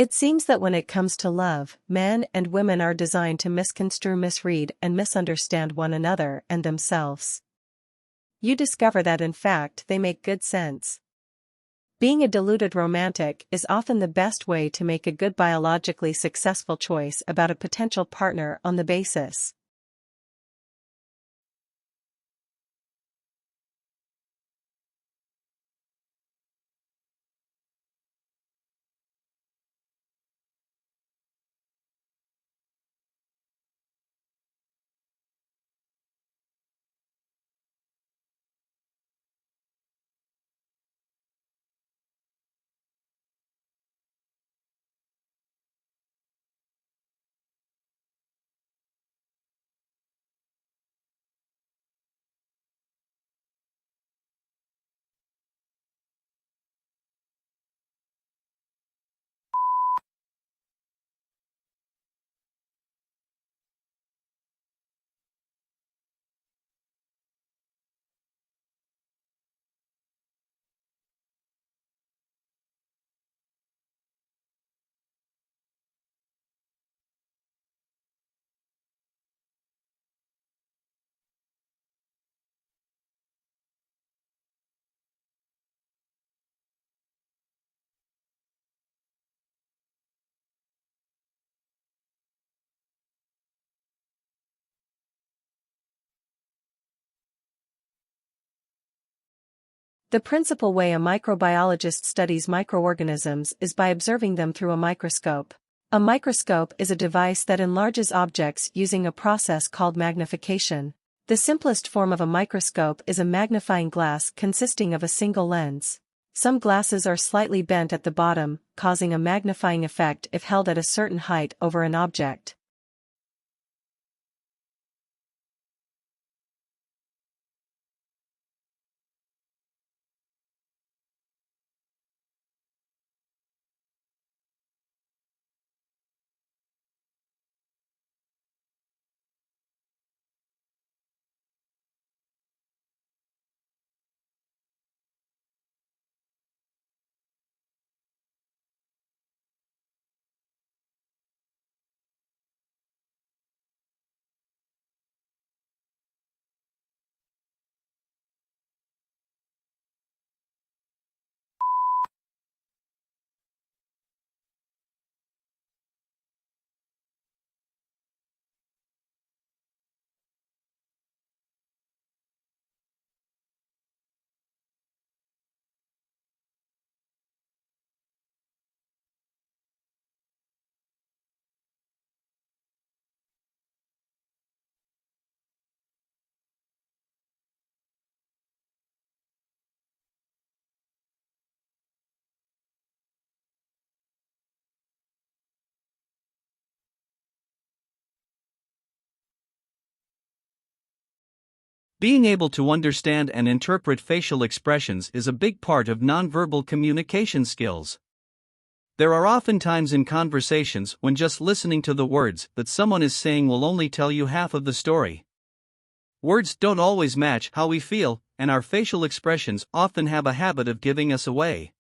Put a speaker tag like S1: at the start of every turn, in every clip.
S1: It seems that when it comes to love, men and women are designed to misconstrue, misread, and misunderstand one another and themselves. You discover that in fact they make good sense. Being a deluded romantic is often the best way to make a good biologically successful choice about a potential partner on the basis. The principal way a microbiologist studies microorganisms is by observing them through a microscope. A microscope is a device that enlarges objects using a process called magnification. The simplest form of a microscope is a magnifying glass consisting of a single lens. Some glasses are slightly bent at the bottom, causing a magnifying effect if held at a certain height over an object.
S2: Being able to understand and interpret facial expressions is a big part of nonverbal communication skills. There are often times in conversations when just listening to the words that someone is saying will only tell you half of the story. Words don't always match how we feel, and our facial expressions often have a habit of giving us away.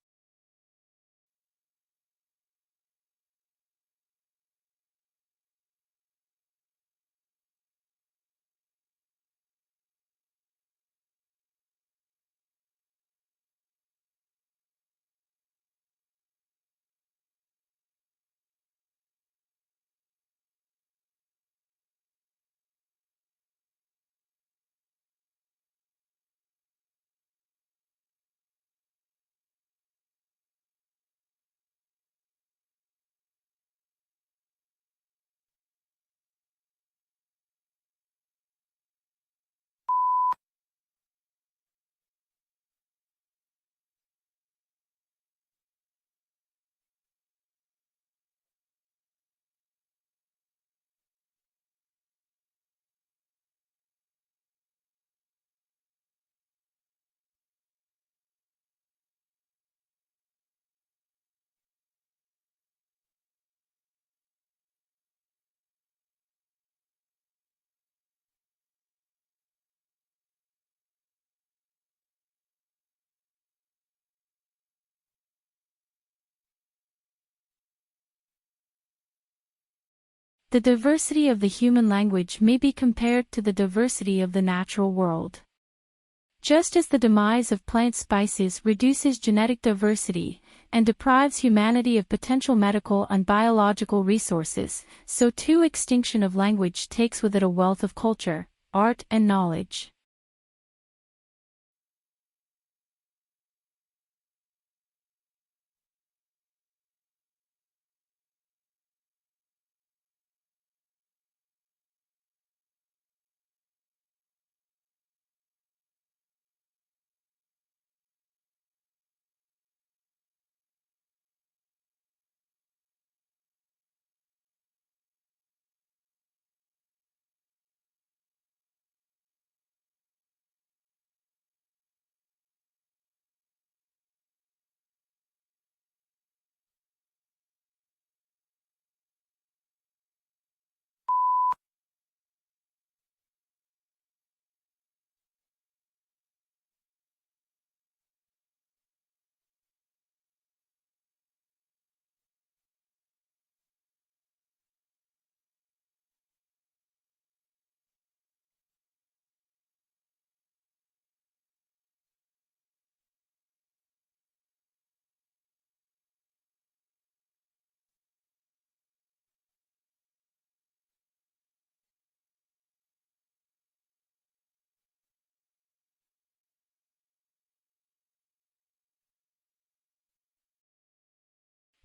S3: The diversity of the human language may be compared to the diversity of the natural world. Just as the demise of plant species reduces genetic diversity and deprives humanity of potential medical and biological resources, so too extinction of language takes with it a wealth of culture, art, and knowledge.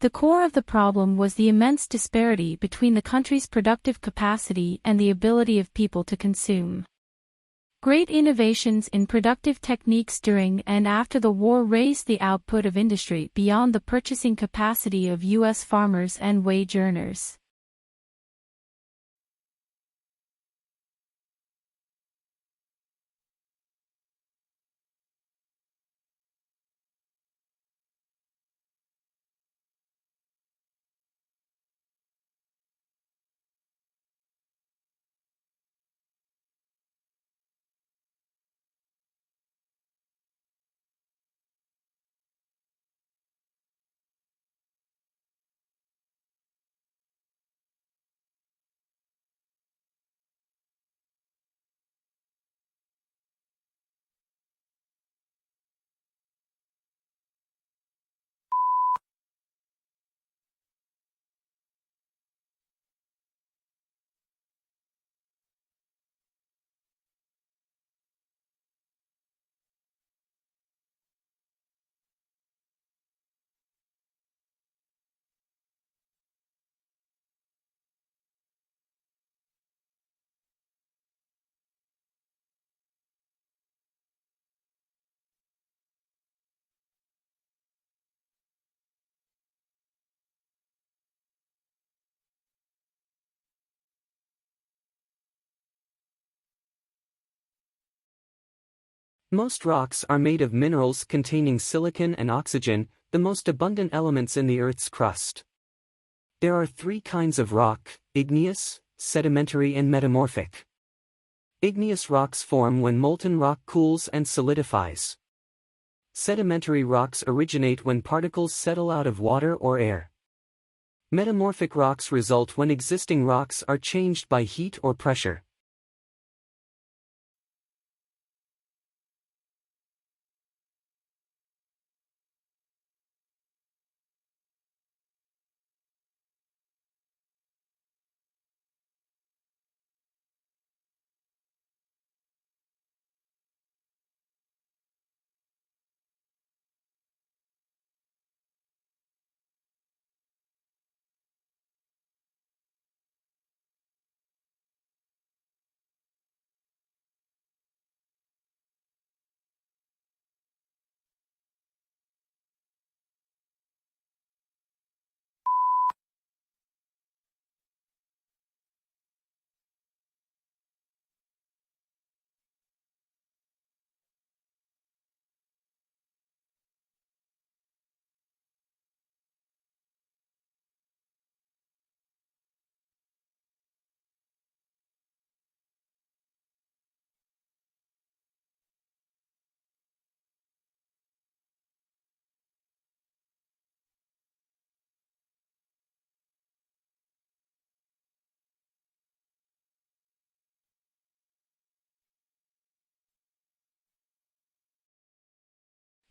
S3: The core of the problem was the immense disparity between the country's productive capacity and the ability of people to consume. Great innovations in productive techniques during and after the war raised the output of industry beyond the purchasing capacity of U.S. farmers and wage earners.
S4: Most rocks are made of minerals containing silicon and oxygen, the most abundant elements in the Earth's crust. There are three kinds of rock: igneous, sedimentary and metamorphic. Igneous rocks form when molten rock cools and solidifies. Sedimentary rocks originate when particles settle out of water or air. Metamorphic rocks result when existing rocks are changed by heat or pressure.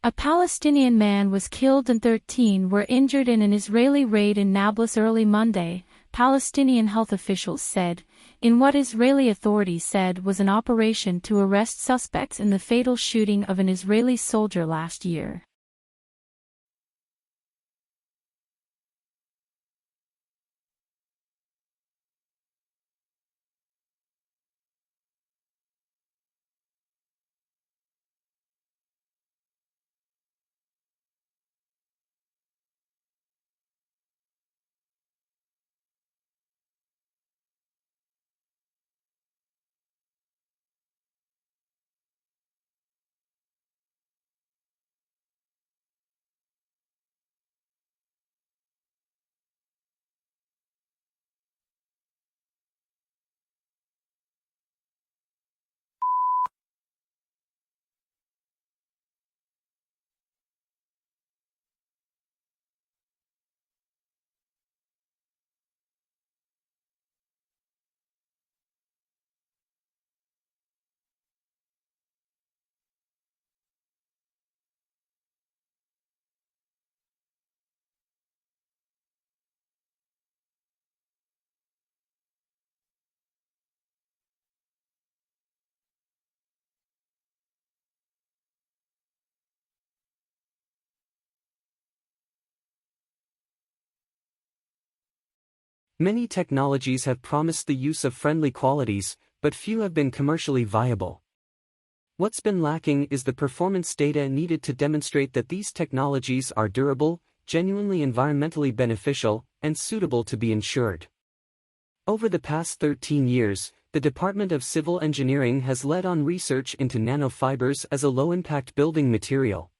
S3: A Palestinian man was killed and 13 were injured in an Israeli raid in Nablus early Monday, Palestinian health officials said, in what Israeli authorities said was an operation to arrest suspects in the fatal shooting of an Israeli soldier last year.
S4: Many technologies have promised the use of friendly qualities, but few have been commercially viable. What's been lacking is the performance data needed to demonstrate that these technologies are durable, genuinely environmentally beneficial, and suitable to be insured. Over the past 13 years, the Department of Civil Engineering has led on research into nanofibers as a low-impact building material.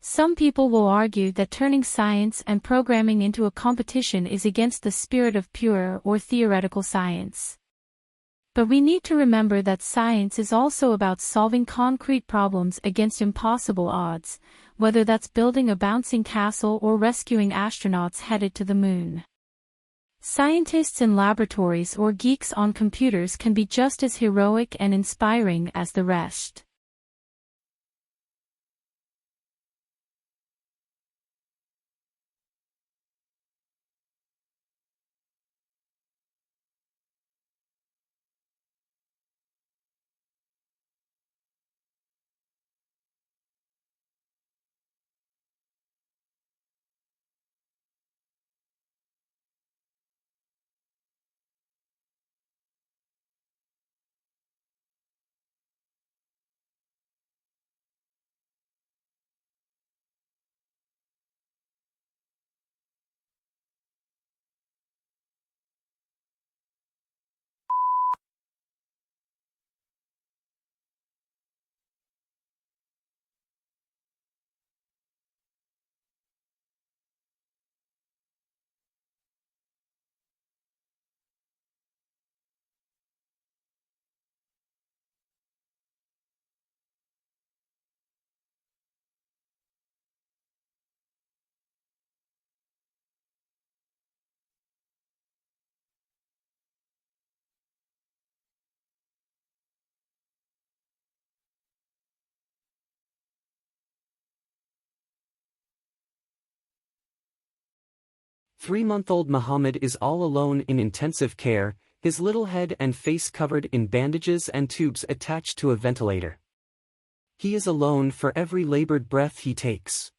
S3: Some people will argue that turning science and programming into a competition is against the spirit of pure or theoretical science. But we need to remember that science is also about solving concrete problems against impossible odds, whether that's building a bouncing castle or rescuing astronauts headed to the moon. Scientists in laboratories or geeks on computers can be just as heroic and inspiring as the rest.
S4: 3-month-old Muhammad is all alone in intensive care, his little head and face covered in bandages and tubes attached to a ventilator. He is alone for every labored breath he takes.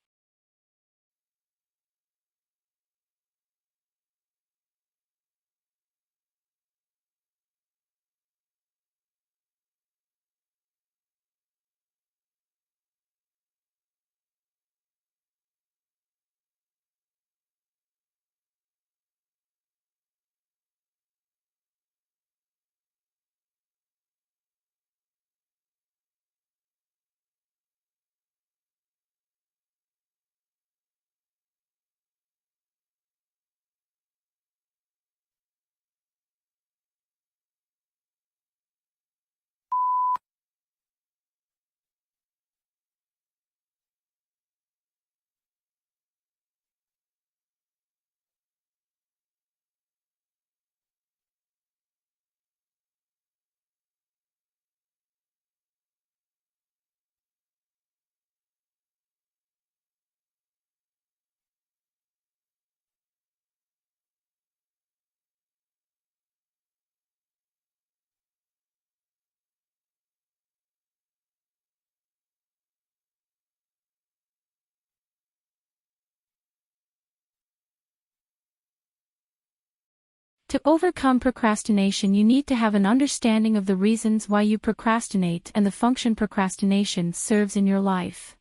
S3: To overcome procrastination, you need to have an understanding of the reasons why you procrastinate and the function procrastination serves in your life.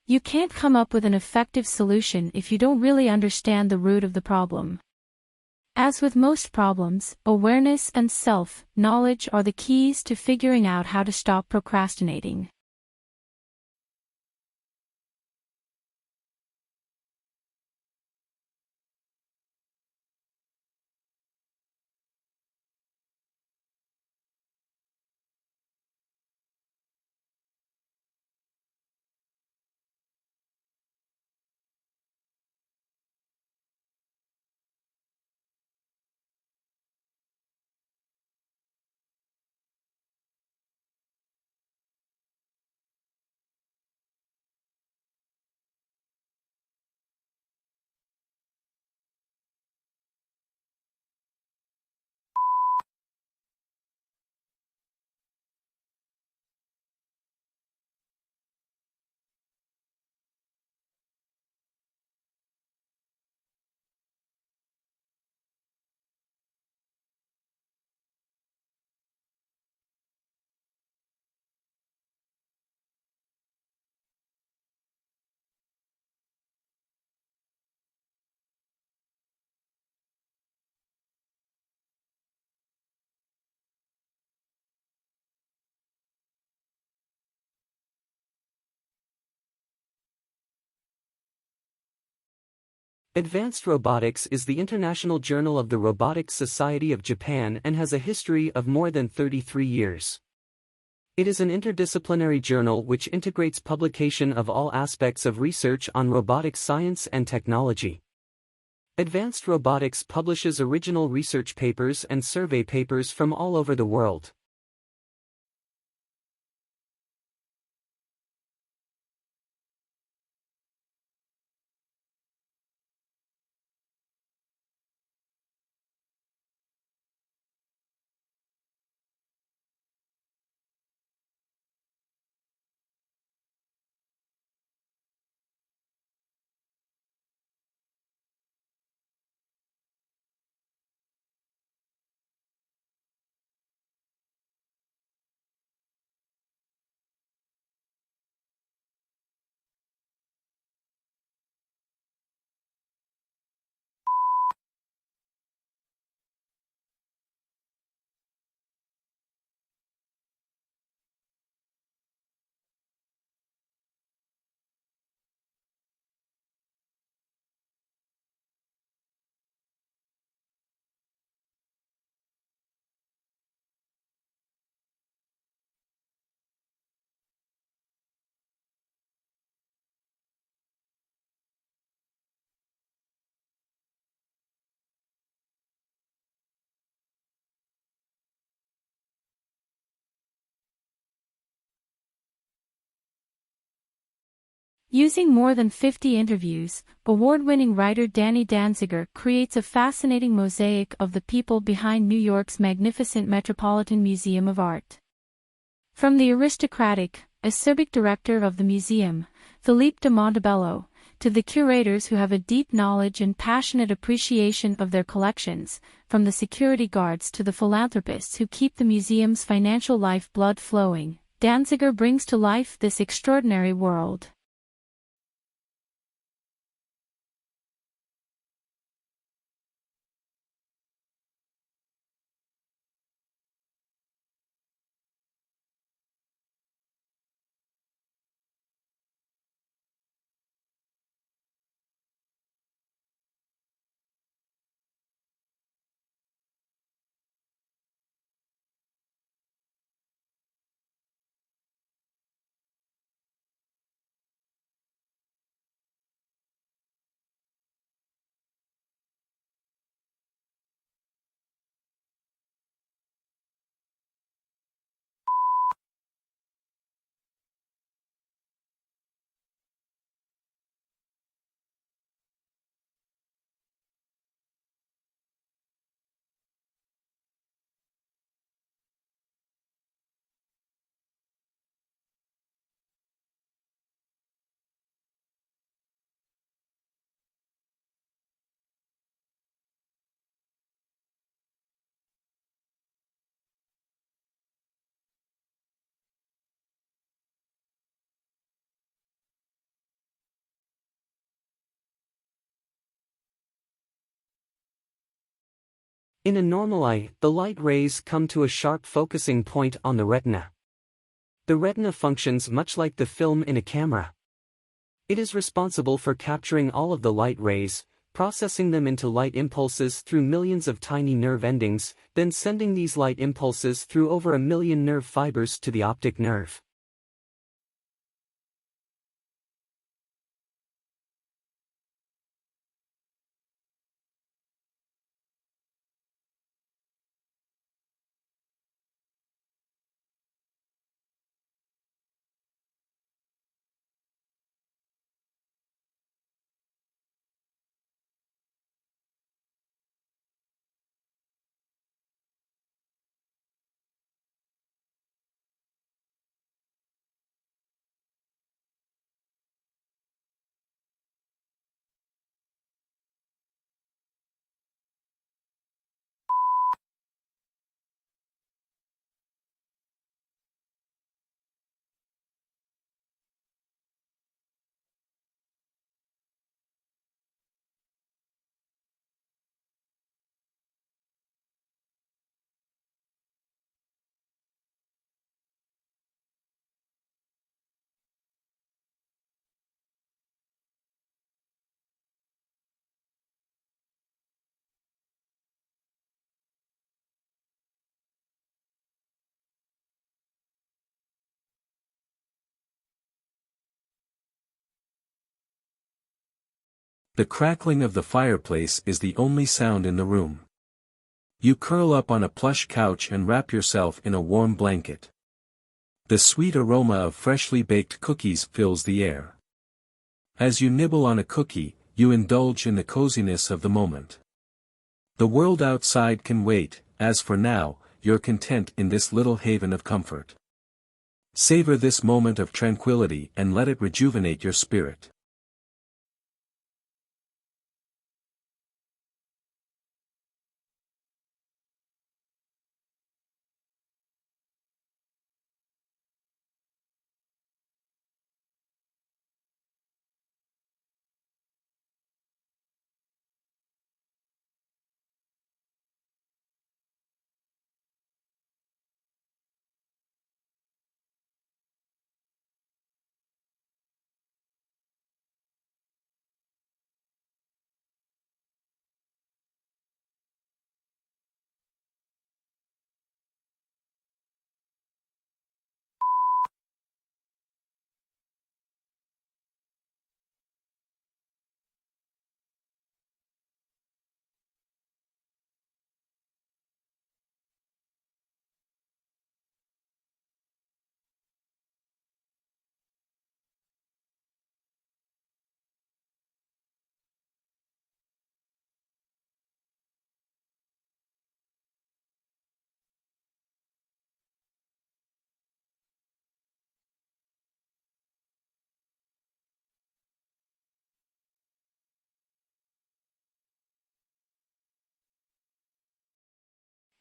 S3: You can't come up with an effective solution if you don't really understand the root of the problem. As with most problems, awareness and self-knowledge are the keys to figuring out how to stop procrastinating.
S4: Advanced Robotics is the international journal of the Robotics Society of Japan and has a history of more than 33 years. It is an interdisciplinary journal which integrates publication of all aspects of research on robotics science and technology. Advanced Robotics publishes original research papers and survey papers from all over the world.
S3: Using more than 50 interviews, award-winning writer Danny Danziger creates a fascinating mosaic of the people behind New York's magnificent Metropolitan Museum of Art. From the aristocratic, acerbic director of the museum, Philippe de Montebello, to the curators who have a deep knowledge and passionate appreciation of their collections, from the security guards to the philanthropists who keep the museum's financial lifeblood flowing, Danziger brings to life this extraordinary world.
S4: In a normal eye, the light rays come to a sharp focusing point on the retina. The retina functions much like the film in a camera. It is responsible for capturing all of the light rays, processing them into light impulses through millions of tiny nerve endings, then sending these light impulses through over 1 million nerve fibers to the optic nerve.
S5: The crackling of the fireplace is the only sound in the room. You curl up on a plush couch and wrap yourself in a warm blanket. The sweet aroma of freshly baked cookies fills the air. As you nibble on a cookie, you indulge in the coziness of the moment. The world outside can wait, as for now, you're content in this little haven of comfort. Savor this moment of tranquility and let it rejuvenate your spirit.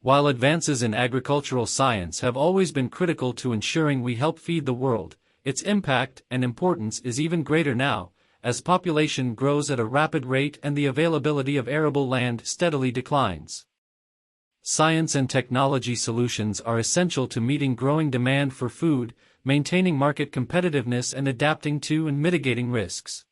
S6: While advances in agricultural science have always been critical to ensuring we help feed the world, its impact and importance is even greater now, as population grows at a rapid rate and the availability of arable land steadily declines. Science and technology solutions are essential to meeting growing demand for food, maintaining market competitiveness and adapting to and mitigating risks.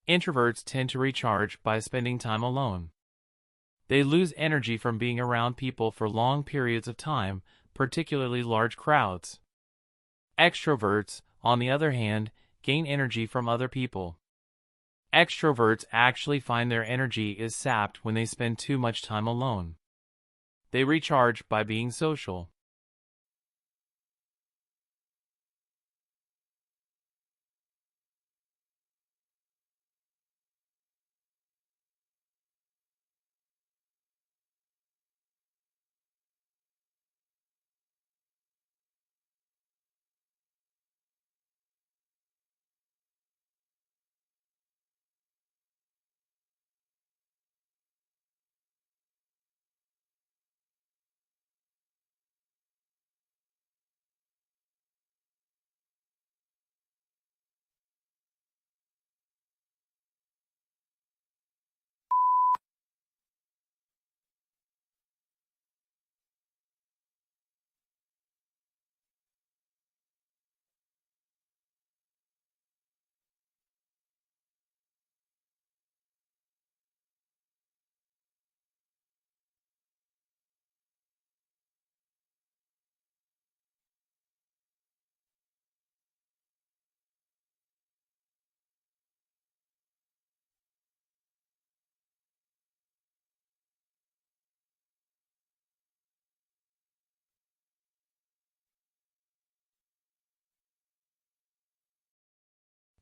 S7: Introverts tend to recharge by spending time alone. They lose energy from being around people for long periods of time, particularly large crowds. Extroverts, on the other hand, gain energy from other people. Extroverts actually find their energy is sapped when they spend too much time alone. They recharge by being social.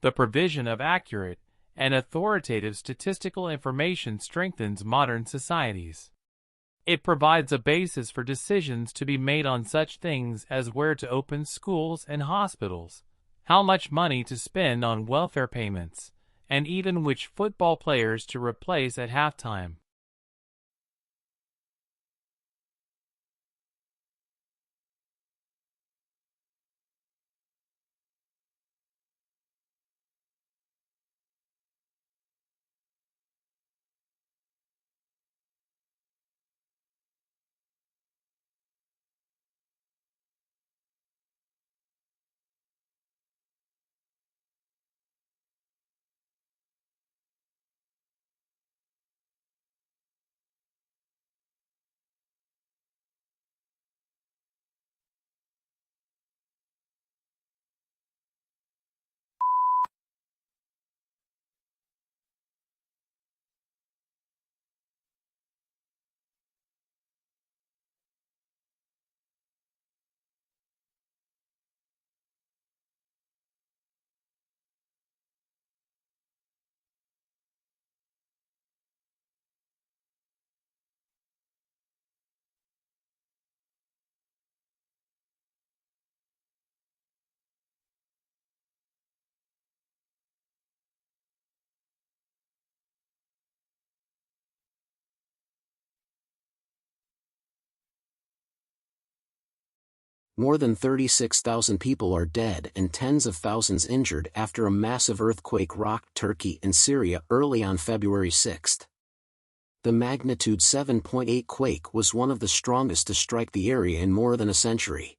S7: The provision of accurate and authoritative statistical information strengthens modern societies. It provides a basis for decisions to be made on such things as where to open schools and hospitals, how much money to spend on welfare payments, and even which football players to replace at halftime.
S8: More than 36,000 people are dead and tens of thousands injured after a massive earthquake rocked Turkey and Syria early on February 6. The magnitude 7.8 quake was one of the strongest to strike the area in more than a century.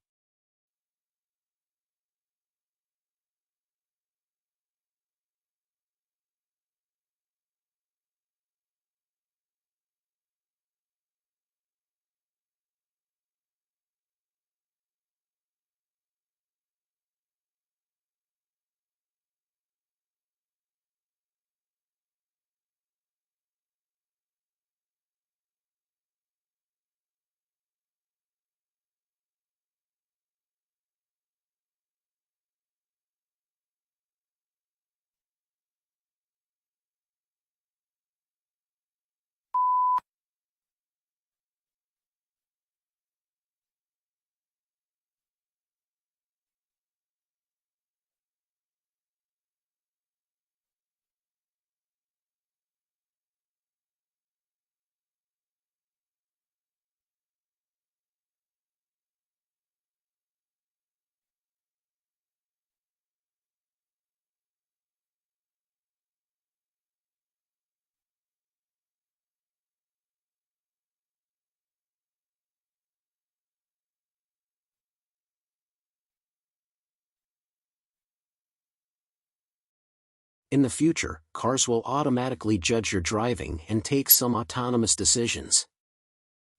S8: In the future, cars will automatically judge your driving and take some autonomous decisions.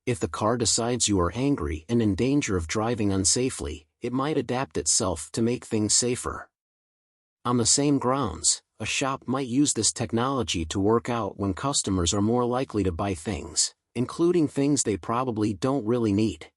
S8: If the car decides you are angry and in danger of driving unsafely, it might adapt itself to make things safer. On the same grounds, a shop might use this technology to work out when customers are more likely to buy things, including things they probably don't really need.